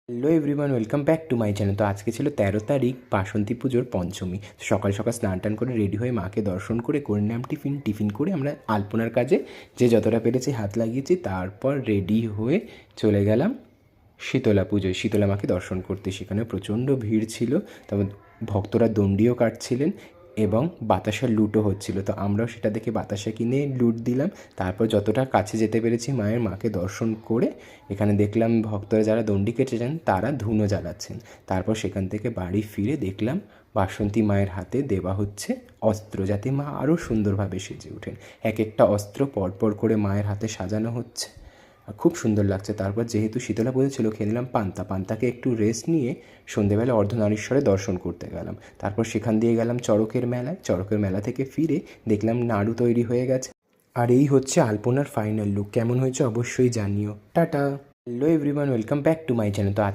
Hello everyone, welcome back to my channel. তো আজকে ছিল 13 তারিখ, বাসন্তী পুজোর পঞ্চমী। সকাল সকাল স্নান টান করে রেডি হয়ে মাকে দর্শন করে নিলাম টিফিন করে আমরা আলপনার কাজে যে যতটা পেরেছি হাত লাগিয়েছি। তারপর রেডি হয়ে চলে গেলাম শীতলা পুজোয়, শীতলা মাকে দর্শন করতে। সেখানে প্রচণ্ড ভিড় ছিল, তারপর ভক্তরা দণ্ডিও কাটছিলেন এবং বাতাসার লুটও হচ্ছিল। তো আমরাও সেটা দেখে বাতাসা কিনে লুট দিলাম। তারপর যতটা কাছে যেতে পেরেছি মাকে দর্শন করে এখানে দেখলাম ভক্তরা যারা দণ্ডি কেটেছেন তারা ধুনো জ্বালাচ্ছেন। তারপর সেখান থেকে বাড়ি ফিরে দেখলাম বাসন্তী মায়ের হাতে দেওয়া হচ্ছে অস্ত্র, যাতে মা আরও সুন্দরভাবে সেজে ওঠেন। এক একটা অস্ত্র পরপর করে মায়ের হাতে সাজানো হচ্ছে, আর খুব সুন্দর লাগছে। তারপর যেহেতু শীতলা পুজো ছিল, খেয়ে নিলাম পান্তাকে একটু রেস্ট নিয়ে সন্ধেবেলা অর্ধনারীশ্বরে দর্শন করতে গেলাম। তারপর সেখান দিয়ে গেলাম চড়কের মেলা থেকে ফিরে দেখলাম নাড়ু তৈরি হয়ে গেছে। আর এই হচ্ছে আলপনার ফাইনাল লুক। কেমন হয়েছে অবশ্যই জানিও। Tata. Hello everyone, welcome back to my channel. তো